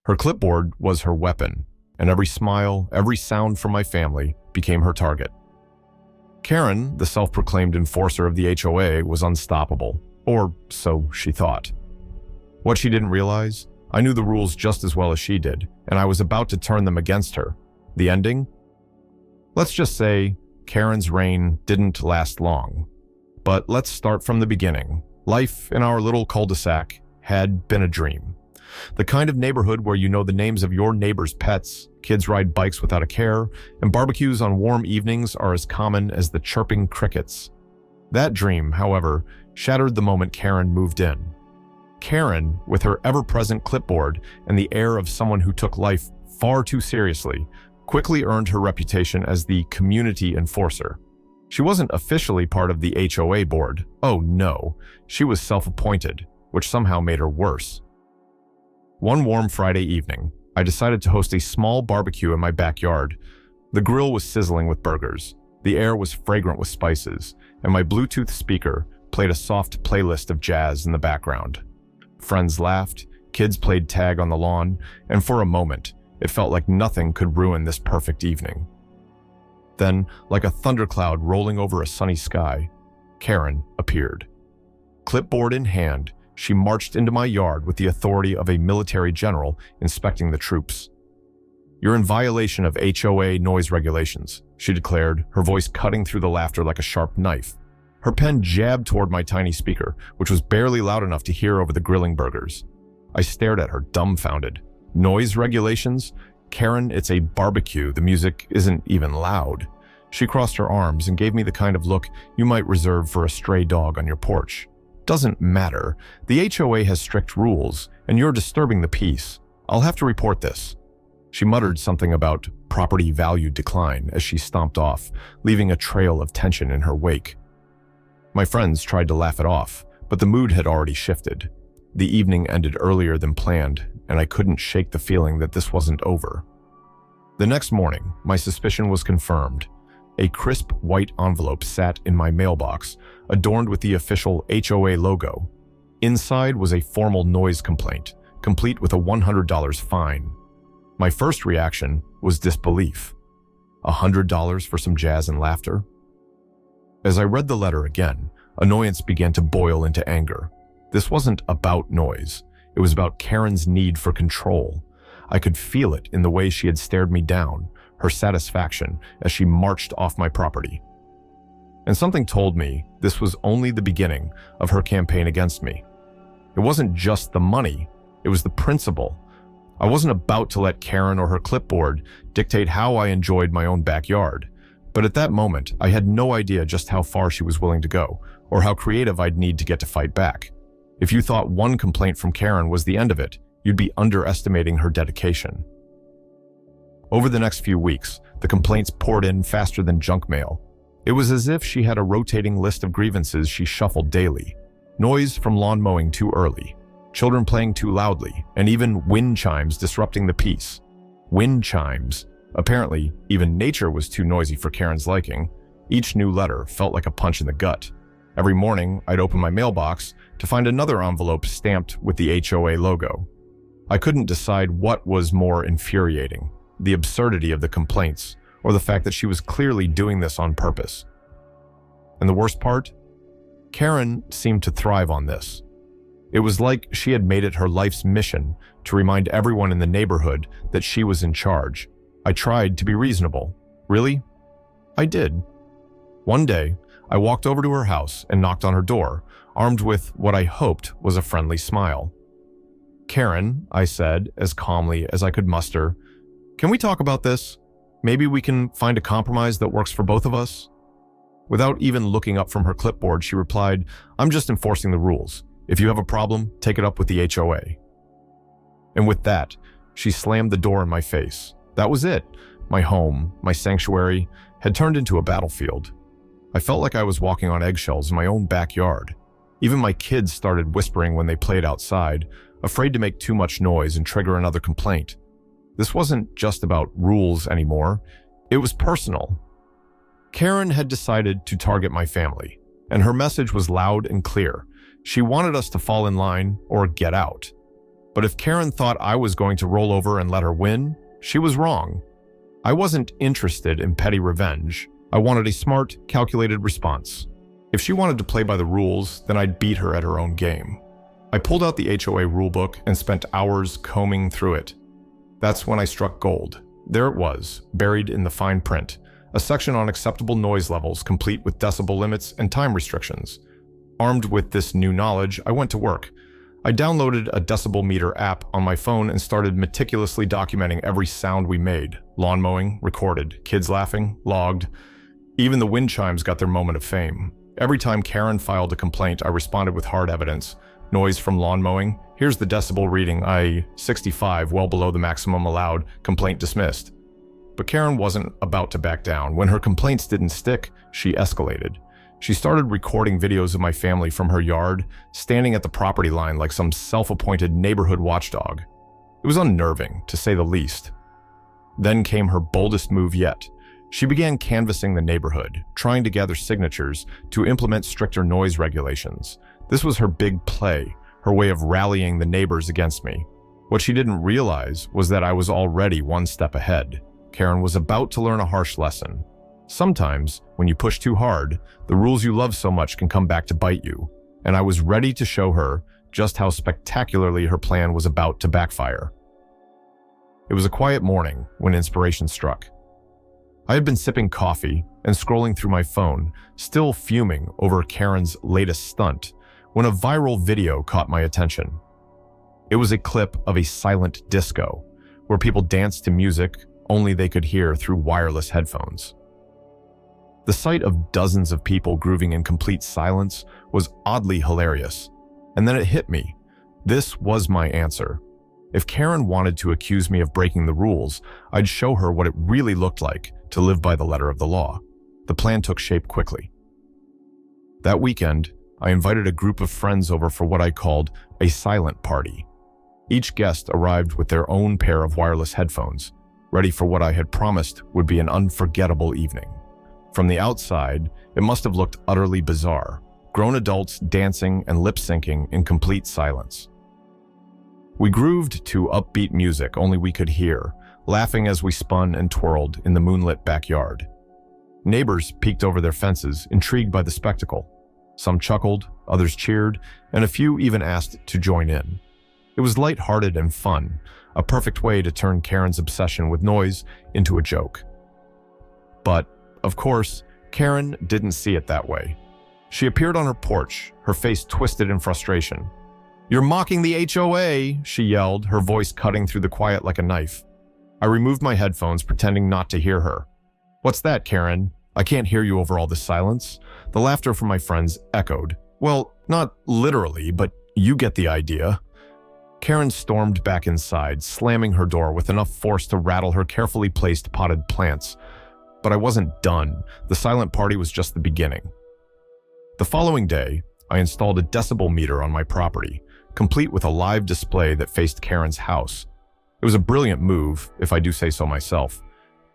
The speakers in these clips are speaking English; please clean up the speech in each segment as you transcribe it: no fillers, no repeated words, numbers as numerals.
Her clipboard was her weapon, and every smile, every sound from my family became her target. Karen, the self-proclaimed enforcer of the HOA, was unstoppable, or so she thought. What she didn't realize, I knew the rules just as well as she did, and I was about to turn them against her. The ending? Let's just say Karen's reign didn't last long. But let's start from the beginning. Life in our little cul-de-sac had been a dream. The kind of neighborhood where you know the names of your neighbor's pets, kids ride bikes without a care, and barbecues on warm evenings are as common as the chirping crickets. That dream, however, shattered the moment Karen moved in. Karen, with her ever-present clipboard and the air of someone who took life far too seriously, quickly earned her reputation as the community enforcer. She wasn't officially part of the HOA board. Oh no, she was self-appointed, which somehow made her worse. One warm Friday evening, I decided to host a small barbecue in my backyard. The grill was sizzling with burgers, the air was fragrant with spices, and my Bluetooth speaker played a soft playlist of jazz in the background. Friends laughed, kids played tag on the lawn, and for a moment, it felt like nothing could ruin this perfect evening. Then, like a thundercloud rolling over a sunny sky, Karen appeared. Clipboard in hand, she marched into my yard with the authority of a military general inspecting the troops. "You're in violation of HOA noise regulations," she declared, her voice cutting through the laughter like a sharp knife. Her pen jabbed toward my tiny speaker, which was barely loud enough to hear over the grilling burgers. I stared at her, dumbfounded. Noise regulations? Karen, it's a barbecue. The music isn't even loud. She crossed her arms and gave me the kind of look you might reserve for a stray dog on your porch. Doesn't matter. The HOA has strict rules, and you're disturbing the peace. I'll have to report this. She muttered something about property value decline as she stomped off, leaving a trail of tension in her wake. My friends tried to laugh it off, but the mood had already shifted. The evening ended earlier than planned, and I couldn't shake the feeling that this wasn't over. The next morning, my suspicion was confirmed. A crisp white envelope sat in my mailbox, adorned with the official HOA logo. Inside was a formal noise complaint, complete with a $100 fine. My first reaction was disbelief. $100 for some jazz and laughter? As I read the letter again, annoyance began to boil into anger. This wasn't about noise. It was about Karen's need for control. I could feel it in the way she had stared me down, her satisfaction as she marched off my property. And something told me this was only the beginning of her campaign against me. It wasn't just the money, it was the principle. I wasn't about to let Karen or her clipboard dictate how I enjoyed my own backyard. But at that moment, I had no idea just how far she was willing to go, or how creative I'd need to get to fight back. If you thought one complaint from Karen was the end of it, you'd be underestimating her dedication. Over the next few weeks, the complaints poured in faster than junk mail. It was as if she had a rotating list of grievances she shuffled daily. Noise from lawn mowing too early, children playing too loudly, and even wind chimes disrupting the peace. Wind chimes. Apparently, even nature was too noisy for Karen's liking. Each new letter felt like a punch in the gut. Every morning, I'd open my mailbox to find another envelope stamped with the HOA logo. I couldn't decide what was more infuriating, the absurdity of the complaints, or the fact that she was clearly doing this on purpose. And the worst part? Karen seemed to thrive on this. It was like she had made it her life's mission to remind everyone in the neighborhood that she was in charge. I tried to be reasonable. Really? I did. One day, I walked over to her house and knocked on her door, armed with what I hoped was a friendly smile. "Karen," I said, as calmly as I could muster, "can we talk about this? Maybe we can find a compromise that works for both of us?" Without even looking up from her clipboard, she replied, "I'm just enforcing the rules. If you have a problem, take it up with the HOA." And with that, she slammed the door in my face. That was it. My home, my sanctuary, had turned into a battlefield. I felt like I was walking on eggshells in my own backyard. Even my kids started whispering when they played outside, afraid to make too much noise and trigger another complaint. This wasn't just about rules anymore. It was personal. Karen had decided to target my family, and her message was loud and clear. She wanted us to fall in line or get out. But if Karen thought I was going to roll over and let her win, she was wrong. I wasn't interested in petty revenge. I wanted a smart, calculated response. If she wanted to play by the rules, then I'd beat her at her own game. I pulled out the HOA rulebook and spent hours combing through it. That's when I struck gold. There it was, buried in the fine print, a section on acceptable noise levels complete with decibel limits and time restrictions. Armed with this new knowledge, I went to work. I downloaded a decibel meter app on my phone and started meticulously documenting every sound we made. Lawn mowing, recorded. Kids laughing, logged. Even the wind chimes got their moment of fame. Every time Karen filed a complaint, I responded with hard evidence. Noise from lawn mowing. Here's the decibel reading, 65, well below the maximum allowed. Complaint dismissed. But Karen wasn't about to back down. When her complaints didn't stick, she escalated. She started recording videos of my family from her yard, standing at the property line like some self-appointed neighborhood watchdog. It was unnerving, to say the least. Then came her boldest move yet. She began canvassing the neighborhood, trying to gather signatures to implement stricter noise regulations. This was her big play, her way of rallying the neighbors against me. What she didn't realize was that I was already one step ahead. Karen was about to learn a harsh lesson. Sometimes, when you push too hard, the rules you love so much can come back to bite you, and I was ready to show her just how spectacularly her plan was about to backfire. It was a quiet morning when inspiration struck. I had been sipping coffee and scrolling through my phone, still fuming over Karen's latest stunt, when a viral video caught my attention. It was a clip of a silent disco, where people danced to music only they could hear through wireless headphones. The sight of dozens of people grooving in complete silence was oddly hilarious, and then it hit me. This was my answer. If Karen wanted to accuse me of breaking the rules, I'd show her what it really looked like to live by the letter of the law. The plan took shape quickly. That weekend, I invited a group of friends over for what I called a silent party. Each guest arrived with their own pair of wireless headphones, ready for what I had promised would be an unforgettable evening. From the outside, it must have looked utterly bizarre. Grown adults dancing and lip-syncing in complete silence. We grooved to upbeat music only we could hear, laughing as we spun and twirled in the moonlit backyard. Neighbors peeked over their fences, intrigued by the spectacle. Some chuckled, others cheered, and a few even asked to join in. It was light-hearted and fun, a perfect way to turn Karen's obsession with noise into a joke. But, of course, Karen didn't see it that way. She appeared on her porch, her face twisted in frustration. "You're mocking the HOA," she yelled, her voice cutting through the quiet like a knife. I removed my headphones, pretending not to hear her. "What's that, Karen? I can't hear you over all this silence." The laughter from my friends echoed. "Well, not literally, but you get the idea." Karen stormed back inside, slamming her door with enough force to rattle her carefully placed potted plants. But I wasn't done. The silent party was just the beginning. The following day, I installed a decibel meter on my property, complete with a live display that faced Karen's house. It was a brilliant move, if I do say so myself.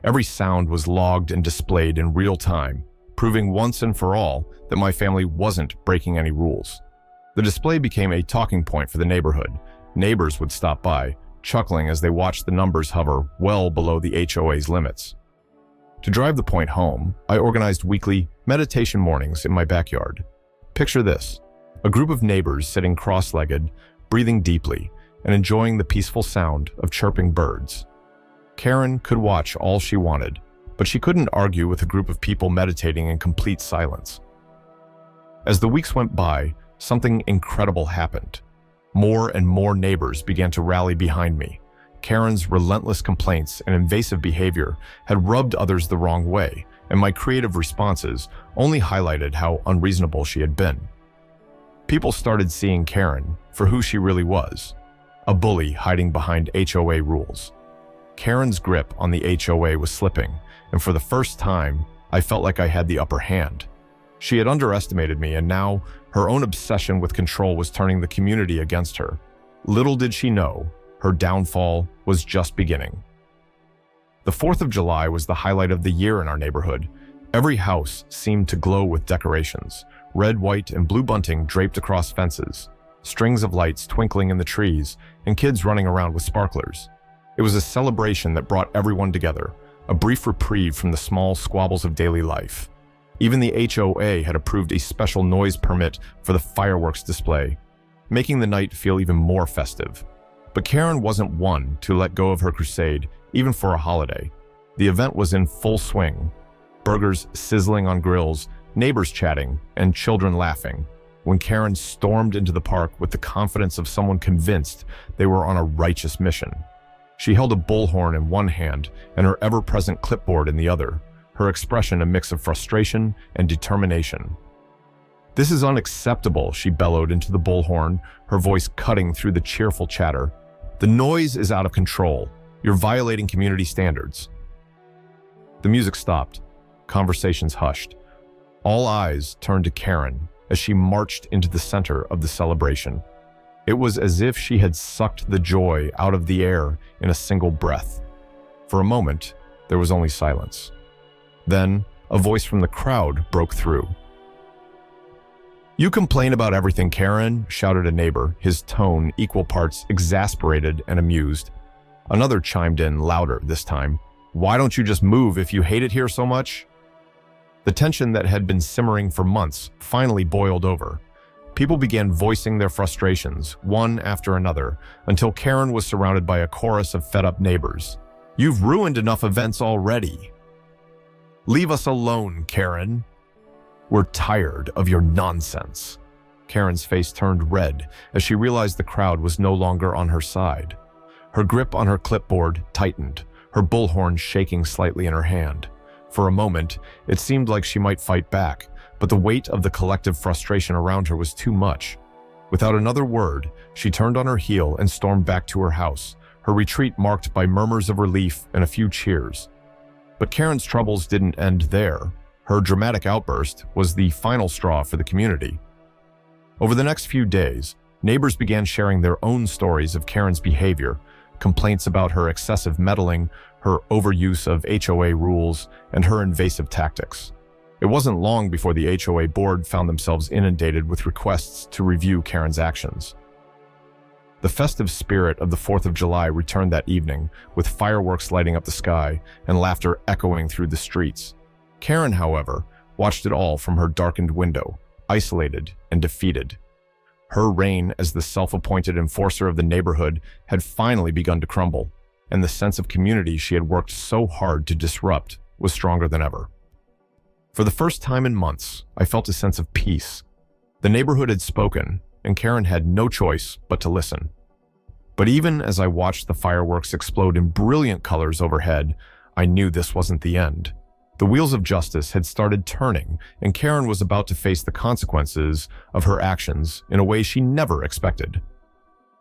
Every sound was logged and displayed in real time, proving once and for all that my family wasn't breaking any rules. The display became a talking point for the neighborhood. Neighbors would stop by, chuckling as they watched the numbers hover well below the HOA's limits. To drive the point home, I organized weekly meditation mornings in my backyard. Picture this: a group of neighbors sitting cross-legged, breathing deeply, and enjoying the peaceful sound of chirping birds. Karen could watch all she wanted, but she couldn't argue with a group of people meditating in complete silence. As the weeks went by, something incredible happened. More and more neighbors began to rally behind me. Karen's relentless complaints and invasive behavior had rubbed others the wrong way, and my creative responses only highlighted how unreasonable she had been. People started seeing Karen for who she really was, a bully hiding behind HOA rules. Karen's grip on the HOA was slipping, and for the first time, I felt like I had the upper hand. She had underestimated me, and now her own obsession with control was turning the community against her. Little did she know, her downfall was just beginning. The 4th of July was the highlight of the year in our neighborhood. Every house seemed to glow with decorations, red, white, and blue bunting draped across fences. strings of lights twinkling in the trees, and kids running around with sparklers. It was a celebration that brought everyone together, a brief reprieve from the small squabbles of daily life. Even the HOA had approved a special noise permit for the fireworks display, making the night feel even more festive. But Karen wasn't one to let go of her crusade, even for a holiday. The event was in full swing. Burgers sizzling on grills, neighbors chatting, and children laughing, when Karen stormed into the park with the confidence of someone convinced they were on a righteous mission. She held a bullhorn in one hand and her ever-present clipboard in the other, her expression a mix of frustration and determination. "This is unacceptable," she bellowed into the bullhorn, her voice cutting through the cheerful chatter. "The noise is out of control. You're violating community standards." The music stopped. Conversations hushed. All eyes turned to Karen as she marched into the center of the celebration. It was as if she had sucked the joy out of the air in a single breath. For a moment, there was only silence. Then, a voice from the crowd broke through. "You complain about everything, Karen," shouted a neighbor, his tone equal parts exasperated and amused. Another chimed in louder this time. "Why don't you just move if you hate it here so much?" The tension that had been simmering for months finally boiled over. People began voicing their frustrations, one after another, until Karen was surrounded by a chorus of fed-up neighbors. "You've ruined enough events already. Leave us alone, Karen. We're tired of your nonsense." Karen's face turned red as she realized the crowd was no longer on her side. Her grip on her clipboard tightened, her bullhorn shaking slightly in her hand. For a moment, it seemed like she might fight back, but the weight of the collective frustration around her was too much. Without another word, she turned on her heel and stormed back to her house, her retreat marked by murmurs of relief and a few cheers. But Karen's troubles didn't end there. Her dramatic outburst was the final straw for the community. Over the next few days, neighbors began sharing their own stories of Karen's behavior, complaints about her excessive meddling, her overuse of HOA rules, and her invasive tactics. It wasn't long before the HOA board found themselves inundated with requests to review Karen's actions. The festive spirit of the 4th of July returned that evening, with fireworks lighting up the sky and laughter echoing through the streets. Karen, however, watched it all from her darkened window, isolated and defeated. Her reign as the self-appointed enforcer of the neighborhood had finally begun to crumble, and the sense of community she had worked so hard to disrupt was stronger than ever. For the first time in months, I felt a sense of peace. The neighborhood had spoken, and Karen had no choice but to listen. But even as I watched the fireworks explode in brilliant colors overhead, I knew this wasn't the end. The wheels of justice had started turning, and Karen was about to face the consequences of her actions in a way she never expected.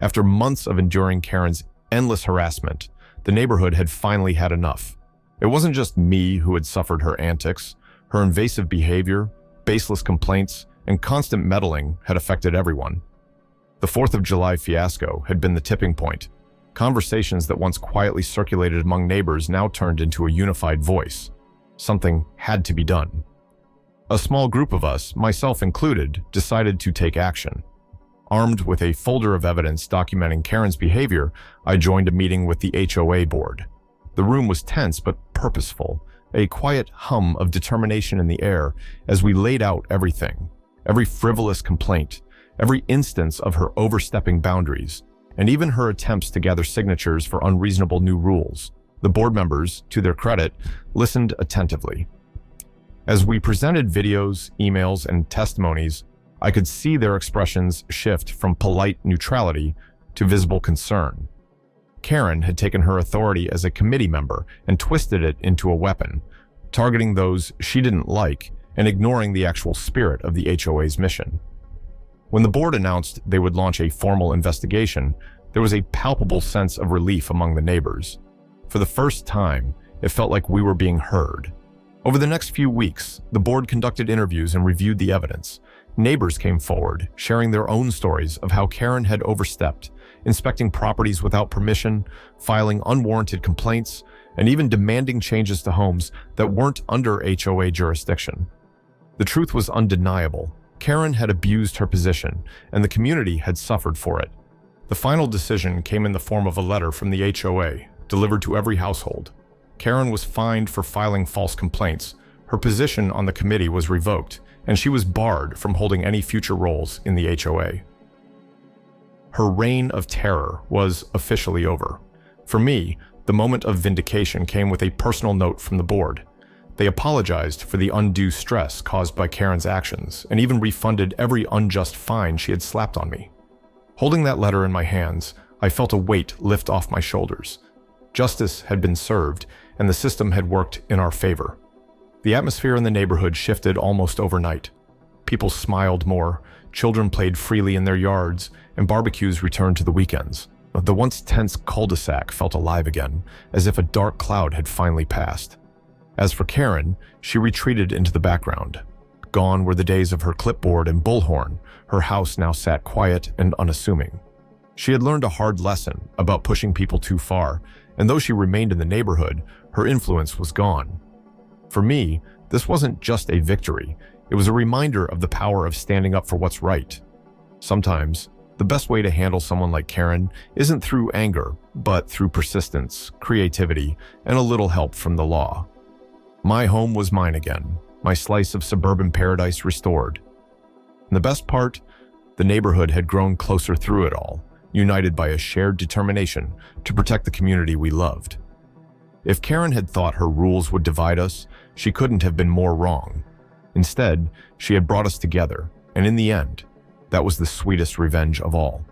After months of enduring Karen's endless harassment, the neighborhood had finally had enough. It wasn't just me who had suffered her antics. Her invasive behavior, baseless complaints, and constant meddling had affected everyone. The 4th of July fiasco had been the tipping point. Conversations that once quietly circulated among neighbors now turned into a unified voice. Something had to be done. A small group of us, myself included, decided to take action. Armed with a folder of evidence documenting Karen's behavior, I joined a meeting with the HOA board. The room was tense but purposeful, a quiet hum of determination in the air as we laid out everything, every frivolous complaint, every instance of her overstepping boundaries, and even her attempts to gather signatures for unreasonable new rules. The board members, to their credit, listened attentively. As we presented videos, emails, and testimonies, I could see their expressions shift from polite neutrality to visible concern. Karen had taken her authority as a committee member and twisted it into a weapon, targeting those she didn't like and ignoring the actual spirit of the HOA's mission. When the board announced they would launch a formal investigation, there was a palpable sense of relief among the neighbors. For the first time, it felt like we were being heard. Over the next few weeks, the board conducted interviews and reviewed the evidence. Neighbors came forward, sharing their own stories of how Karen had overstepped, inspecting properties without permission, filing unwarranted complaints, and even demanding changes to homes that weren't under HOA jurisdiction. The truth was undeniable. Karen had abused her position, and the community had suffered for it. The final decision came in the form of a letter from the HOA, delivered to every household. Karen was fined for filing false complaints, her position on the committee was revoked, and she was barred from holding any future roles in the HOA. Her reign of terror was officially over. For me, the moment of vindication came with a personal note from the board. They apologized for the undue stress caused by Karen's actions and even refunded every unjust fine she had slapped on me. Holding that letter in my hands, I felt a weight lift off my shoulders. Justice had been served, and the system had worked in our favor. The atmosphere in the neighborhood shifted almost overnight. People smiled more, children played freely in their yards, and barbecues returned to the weekends. The once tense cul-de-sac felt alive again, as if a dark cloud had finally passed. As for Karen, she retreated into the background. Gone were the days of her clipboard and bullhorn. Her house now sat quiet and unassuming. She had learned a hard lesson about pushing people too far, and though she remained in the neighborhood, her influence was gone. For me, this wasn't just a victory. It was a reminder of the power of standing up for what's right. Sometimes, the best way to handle someone like Karen isn't through anger, but through persistence, creativity, and a little help from the law. My home was mine again, my slice of suburban paradise restored. And the best part, the neighborhood had grown closer through it all, united by a shared determination to protect the community we loved. If Karen had thought her rules would divide us, she couldn't have been more wrong. Instead, she had brought us together, and in the end, that was the sweetest revenge of all.